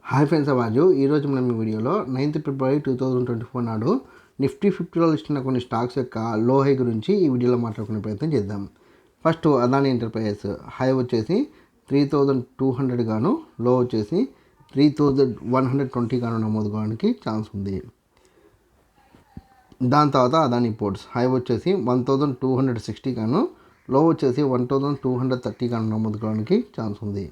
Hi friends, అవాజు ఈరోజు మనం ఈ వీడియోలో 9th ఫిబ్రవరి 2024 నాడు నిఫ్టీ 50లో ఇస్తున్న కొన్ని స్టాక్స్ యొక్క లో హై గురించి ఈ వీడియోలో మాట్లాడుకునే ప్రయత్నం చేద్దాం. ఫస్ట్ అదాని ఎంటర్ప్రైజెస్ హై వచ్చేసి 3200 గాను, లో వచ్చేసి 3120 గాను నమోదు కావడానికి ఛాన్స్ ఉంది. దాని తర్వాత అదాని పోర్ట్స్ హై వచ్చేసి 1260 గాను, లో వచ్చేసి 1230 గాను నమోదు కావడానికి ఛాన్స్ ఉంది.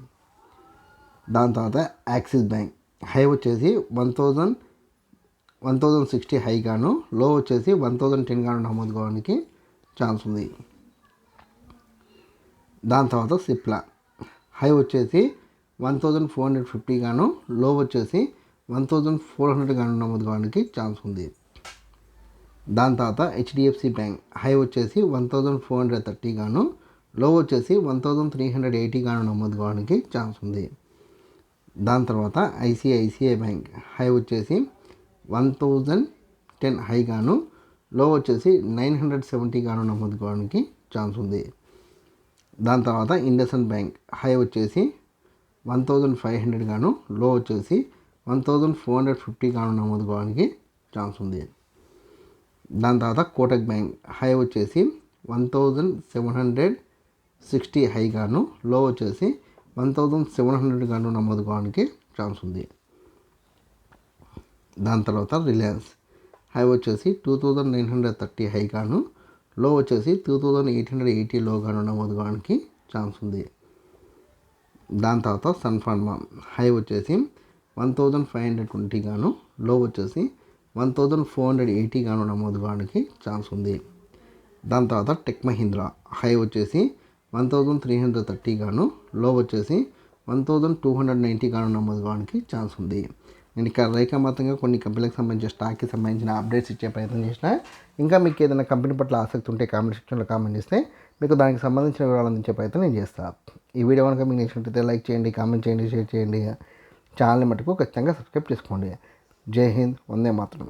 దాని తర్వాత యాక్సిస్ బ్యాంక్ హై వచ్చేసి 1060 హై గాను, లో వచ్చేసి 1010 గాను నమోదు కావడానికి ఛాన్స్ ఉంది. దాని తర్వాత సిప్లా హై వచ్చేసి 1450 గాను, లో వచ్చేసి 1400 గాను నమోదు కావడానికి ఛాన్స్ ఉంది. దాని తర్వాత హెచ్డిఎఫ్సి బ్యాంక్ హై వచ్చేసి 1430 గాను, లో వచ్చేసి 1380 గాను నమోదు కావడానికి ఛాన్స్ ఉంది. దాని తర్వాత ఐసిఐసిఐ బ్యాంక్ హై వచ్చేసి 1010 హై గాను, లో వచ్చేసి 970 గాను నమోదు కావడానికి ఛాన్స్ ఉంది. దాని తర్వాత ఇండస్ఇండ్ బ్యాంక్ హై వచ్చేసి 1500 గాను, లో వచ్చేసి 1450 గాను నమోదు కావడానికి ఛాన్స్ ఉంది. దాని తర్వాత కోటక్ బ్యాంక్ హై వచ్చేసి 1760 హై గాను, లో వచ్చేసి 1700 గాను నమోదు కావడానికి ఛాన్స్ ఉంది. దాని తర్వాత రిలయన్స్ హై వచ్చేసి 2930 హై గాను, లో వచ్చేసి 2880 లో గాను నమోదు కావడానికి ఛాన్స్ ఉంది. దాని తర్వాత సన్ ఫార్మా హై వచ్చేసి 1520 గాను, లో వచ్చేసి 1480 గాను నమోదు కావడానికి ఛాన్స్ ఉంది. దాని తర్వాత టెక్ మహీంద్రా హై వచ్చేసి 1330 గాను, లో వచ్చేసి 1290 గాను నమోదు కావడానికి ఛాన్స్ ఉంది. నేను ఇక్కడ రేఖామాత్రంగా కొన్ని కంపెనీలకు సంబంధించిన స్టాక్కి సంబంధించిన అప్డేట్స్ ఇచ్చే ప్రయత్నం చేసిన. ఇంకా మీకు ఏదైనా కంపెనీ పట్ల ఆసక్తి ఉంటే కామెంట్ సెక్షన్లో కామెంట్ చేస్తే మీకు దానికి సంబంధించిన వివరాలు అందించే ప్రయత్నం నేను చేస్తాను. ఈ వీడియో కనుక మీకు నచ్చినట్లయితే లైక్ చేయండి, కామెంట్ చేయండి, షేర్ చేయండి. ఛానల్ని మటుకు ఖచ్చితంగా సబ్స్క్రైబ్ చేసుకోండి. జై హింద్, వందే మాతరం.